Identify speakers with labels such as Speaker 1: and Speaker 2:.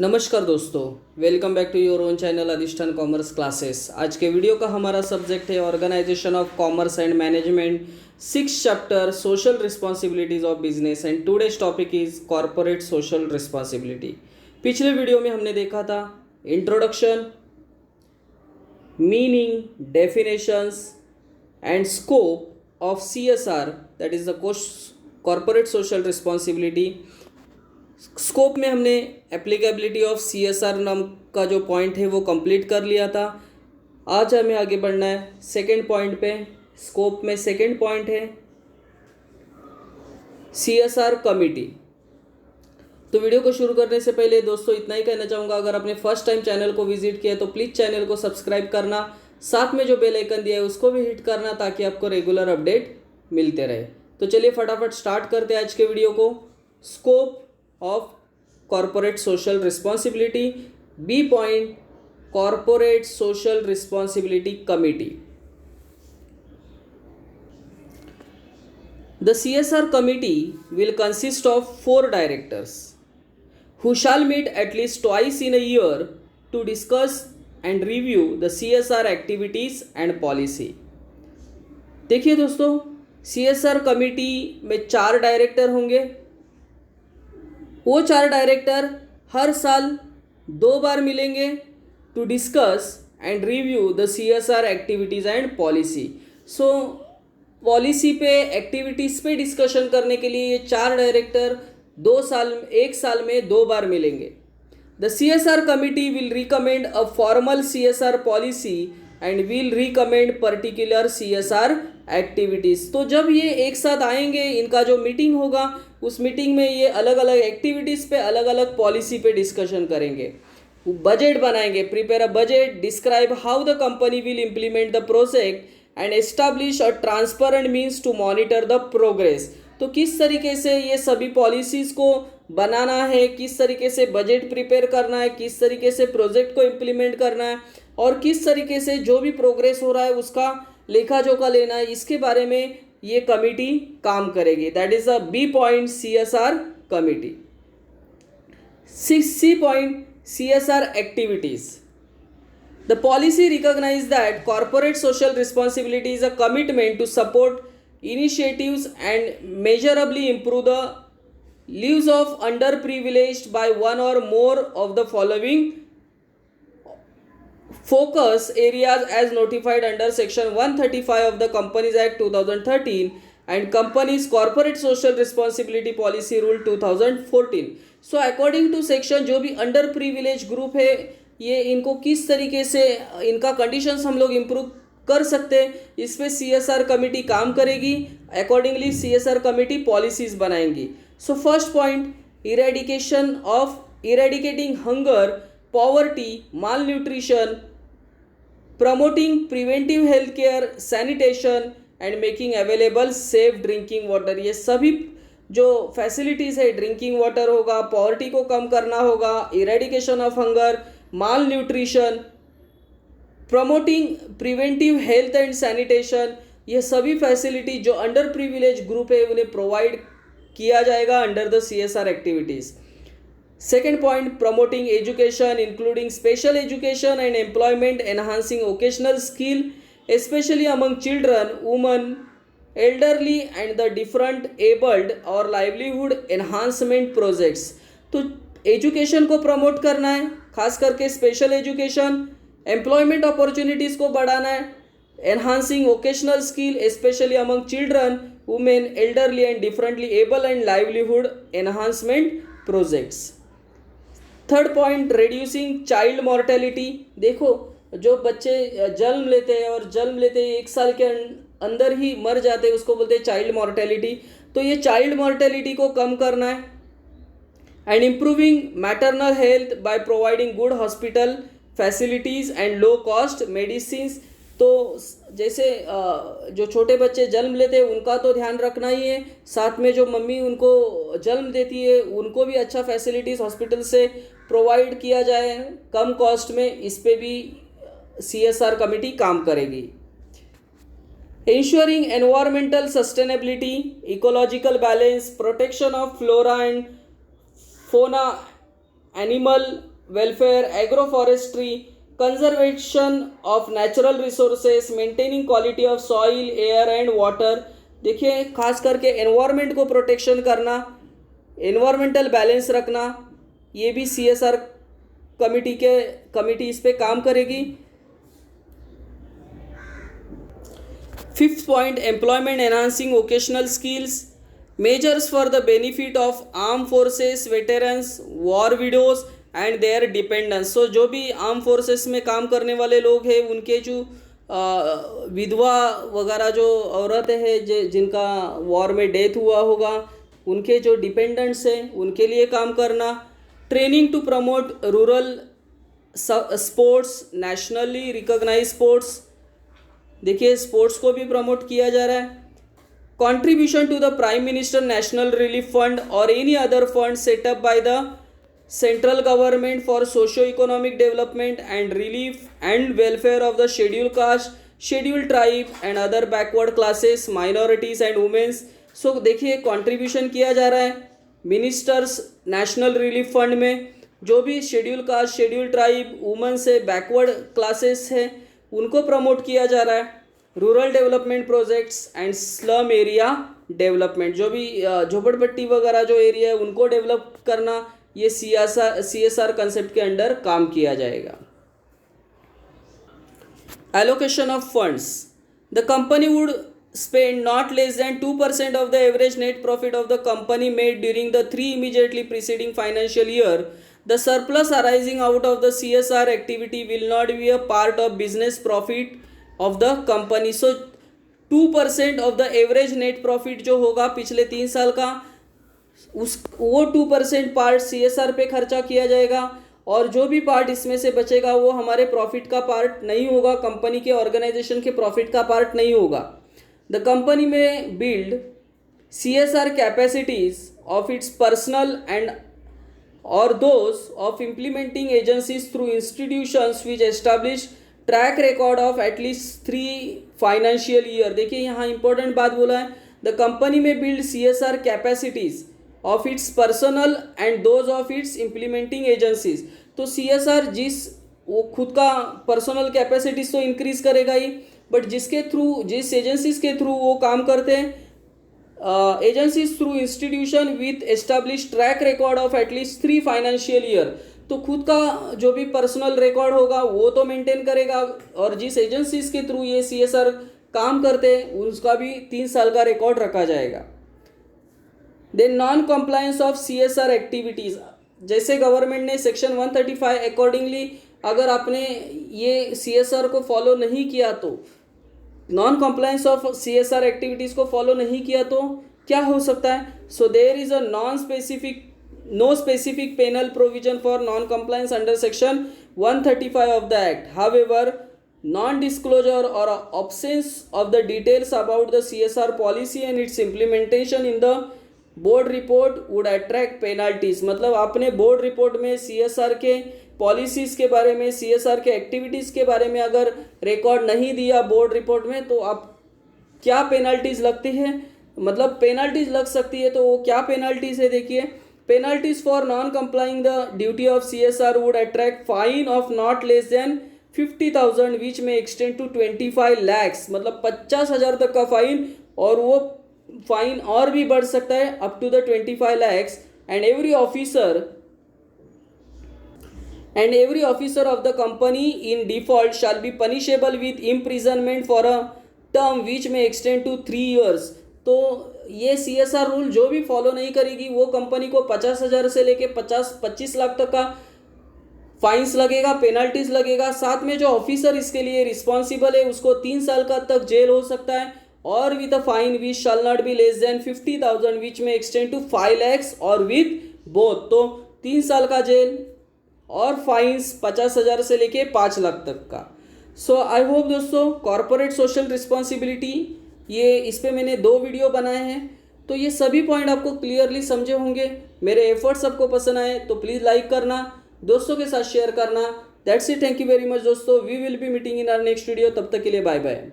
Speaker 1: नमस्कार दोस्तों, welcome back to your own channel Adhishthan commerce classes. आज के वीडियो का हमारा सब्जेक्ट है organisation of commerce and management, 6 chapter social responsibilities of business and today's topic is corporate social responsibility. पिछले video में हमने देखा था introduction, meaning, definitions and scope of CSR, that is the corporate social responsibility. Scope में हमने applicability of CSR नाम का जो पॉइंट है वो कंप्लीट कर लिया था। आज हमें आगे बढ़ना है सेकंड पॉइंट पे। स्कोप में सेकंड पॉइंट है CSR कमिटी। तो वीडियो को शुरू करने से पहले दोस्तों इतना ही कहना चाहूँगा, अगर आपने फर्स्ट टाइम चैनल को विजिट किया तो प्लीज़ चैनल को सब्सक्राइब करना, साथ में जो बेल आइकन दिया है उसको भी हिट करना ताकि आपको रेगुलर अपडेट मिलते रहे। तो चलिए फटाफट स्टार्ट करते हैं आज के वीडियो को। Scope of corporate social responsibility, B point, corporate social responsibility committee. The CSR committee will consist of 4 directors who shall meet at least twice in a year to discuss and review the CSR activities and policy. देखिए दोस्तों, CSR committee में 4 director होंगे। वो 4 director हर साल 2 बार मिलेंगे to discuss and review the CSR activities and policy. So policy पे, activities पे डिस्कशन करने के लिए ये 4 डायरेक्टर 1 साल में 2 बार मिलेंगे। The CSR committee will recommend a formal CSR policy and will recommend particular CSR activities. तो जब ये एक साथ आएंगे, इनका जो मीटिंग होगा उस मीटिंग में ये अलग अलग एक्टिविटीज़ पे, अलग अलग पॉलिसी पे डिस्कशन करेंगे। बजट बनाएंगे, prepare a budget, describe how the company will implement the project and establish a transparent means to monitor the progress. तो किस तरीके से ये सभी पॉलिसीज़ को बनाना है, किस तरीके से बजट प्रिपेयर करना है, किस तरीके से प्रोजेक्ट को इम्प्लीमेंट करना है और किस तरीके से जो भी प्रोग्रेस हो रहा है उसका लेखा जोखा लेना है, इसके बारे में ये कमिटी काम करेगी। That is a B point CSR committee. C point CSR activities. The policy recognise that corporate social responsibility is a commitment to support initiatives and measurably improve the lives of underprivileged by one or more of the following focus areas as notified under section 135 of the Companies Act 2013 and Companies Corporate Social Responsibility Policy Rule 2014. So according to section, जो भी under privilege group है ये इनको किस तरीके से इनका conditions हम लोग इम्प्रूव कर सकते हैं, इस पे CSR कमेटी काम करेगी। अकॉर्डिंगली CSR कमेटी पॉलिसीज बनाएंगी। So first point, eradicating hunger, poverty, mall nutrition, promoting preventive health care, sanitation and making available safe drinking water. ये सभी जो फैसिलिटीज़ है, ड्रिंकिंग वाटर होगा, पॉवर्टी को कम करना होगा, eradication of hunger, mall nutrition, promoting preventive health and sanitation, ये सभी फैसिलिटी जो अंडर प्रिविलेज ग्रुप है उन्हें प्रोवाइड किया जाएगा under the CSR activities. Second point, promoting education including special education and employment, enhancing vocational skill specially among children, woman, elderly and the different abled और livelihood enhancement projects. तो education को promote करना है, खास करके special education, employment opportunities को बढ़ाना है, enhancing vocational skill specially among children, women, elderly and differently able and livelihood enhancement projects. Third point, reducing child mortality. देखो, जो बच्चे जन्म लेते हैं और जन्म लेते ही 1 साल के अंदर ही मर जाते हैं उसको बोलते हैं चाइल्ड मॉर्टेलिटी। तो ये चाइल्ड मॉर्टेलिटी को कम करना है। And improving maternal health by providing good hospital facilities and low cost medicines. तो जैसे जो छोटे बच्चे जन्म लेते हैं उनका तो ध्यान रखना ही है, साथ में जो मम्मी उनको जन्म देती है उनको भी अच्छा फैसिलिटीज़ हॉस्पिटल से प्रोवाइड किया जाए कम कॉस्ट में, इस पे भी CSR कमेटी काम करेगी। Ensuring environmental sustainability, ecological balance, protection of flora and fauna, animal welfare, agroforestry, conservation of natural resources, maintaining quality of soil, air and water. देखिए खास करके एनवायरनमेंट को प्रोटेक्शन करना, एनवायरमेंटल बैलेंस रखना, ये भी CSR कमिटी इस पे काम करेगी. Fifth point, employment enhancing vocational skills, measures for the benefit of arm forces, veterans, war widows and their dependents. So जो भी आर्म फोर्सेस में काम करने वाले लोग हैं, उनके जो विधवा वगैरह जो औरतें हैं जिनका वॉर में डेथ हुआ होगा, उनके जो डिपेंडेंट्स हैं उनके लिए काम करना. Training to promote rural sports, nationally recognise sports. देखिए स्पोर्ट्स को भी प्रमोट किया जा रहा है. Contribution to the prime minister national relief fund और any other fund set up by the central government for socio economic development and relief and welfare of the schedule caste, schedule tribe and other backward classes, minorities and womens. So देखिए contribution किया जा रहा है ministers national relief fund में. जो भी schedule caste, schedule tribe, women's है, backward classes है, उनको प्रमोट किया जा रहा है. Rural development projects and slum area development, जो भी झोपड़पट्टी वगैरह जो एरिया है उनको डेवलप करना, ये CSR कंसेप्ट के अंडर काम किया जाएगा. Allocation of funds, the company would spend not less than 2% of the average net profit of the company made during the 3 immediately preceding financial year. The surplus arising out of the CSR activity will not be a part of business profit of the company. So 2% of the average net profit जो होगा पिछले 3 साल का, वो 2% part CSR पे खर्चा किया जाएगा और जो भी पार्ट इसमें से बचेगा वो हमारे प्रॉफिट का पार्ट नहीं होगा, कंपनी के ऑर्गेनाइजेशन के प्रॉफिट का पार्ट नहीं होगा. The company may build CSR capacities of its personnel and or those of implementing agencies through institutions which establish track record of at least 3 financial year. देखिए यहाँ important बात बोला है, the company may build CSR capacities of its personnel and those of its implementing agencies. तो CSR वो खुद का personal capacities तो इंक्रीज करेगा ही, बट जिसके थ्रू, जिस एजेंसीज के थ्रू वो काम करते हैं, agencies through institution with establish track record of at least 3 financial year. तो खुद का जो भी पर्सनल रिकॉर्ड होगा वो तो मेंटेन करेगा और जिस एजेंसीज के थ्रू ये CSR काम करते हैं उसका भी 3 साल का रिकॉर्ड रखा जाएगा. Then non compliance of CSR activities, जैसे गवर्नमेंट ने सेक्शन 135 अकॉर्डिंगली अगर आपने ये CSR को फॉलो नहीं किया तो, non compliance of CSR activities को फॉलो नहीं किया तो क्या हो सकता है. So there is a no specific penal provision for non compliance under section 135 of the act. However, non-disclosure or absence of the details about the CSR policy and its implementation in the board report would attract penalties. मतलब आपने board report में CSR के policies के बारे में, CSR के activities के बारे में अगर रिकॉर्ड नहीं दिया बोर्ड रिपोर्ट में तो आप क्या पेनाल्टीज़ लगती है, मतलब पेनाल्टीज लग सकती है. तो वो क्या पेनाल्टीज़ है देखिए, penalties for non complying the duty of CSR would attract fine of not less than 50,000 विच में एक्सटेंड टू 25 lakhs, मतलब 50,000 तक का फाइन, और वो फाइन और भी बढ़ सकता है up to the 25 lakhs. And every officer of the company in default shall be punishable with imprisonment for a term which may extend to 3 years. तो ये CSR रूल जो भी फॉलो नहीं करेगी वो कंपनी को 50,000 से लेके 25 लाख तक का फाइन्स लगेगा, पेनल्टीज लगेगा. साथ में जो ऑफिसर इसके लिए रिस्पॉन्सिबल है उसको 3 साल का तक जेल हो सकता है, और with a fine which shall not be less than 50,000 विच में एक्सटेंड टू 5 lakhs और विद बोथ. तो 3 साल का जेल और फाइन्स 50,000 से लेके 5 लाख तक का. सो आई होप दोस्तों, कॉर्पोरेट सोशल रिस्पॉन्सिबिलिटी, ये इस पे मैंने 2 वीडियो बनाए हैं, तो ये सभी पॉइंट आपको क्लियरली समझे होंगे. मेरे एफर्ट्स आपको पसंद आए तो प्लीज़ लाइक करना, दोस्तों के साथ शेयर करना. That's it, thank you very much दोस्तों. We will be meeting in our next video. तब तक के लिए बाय बाय.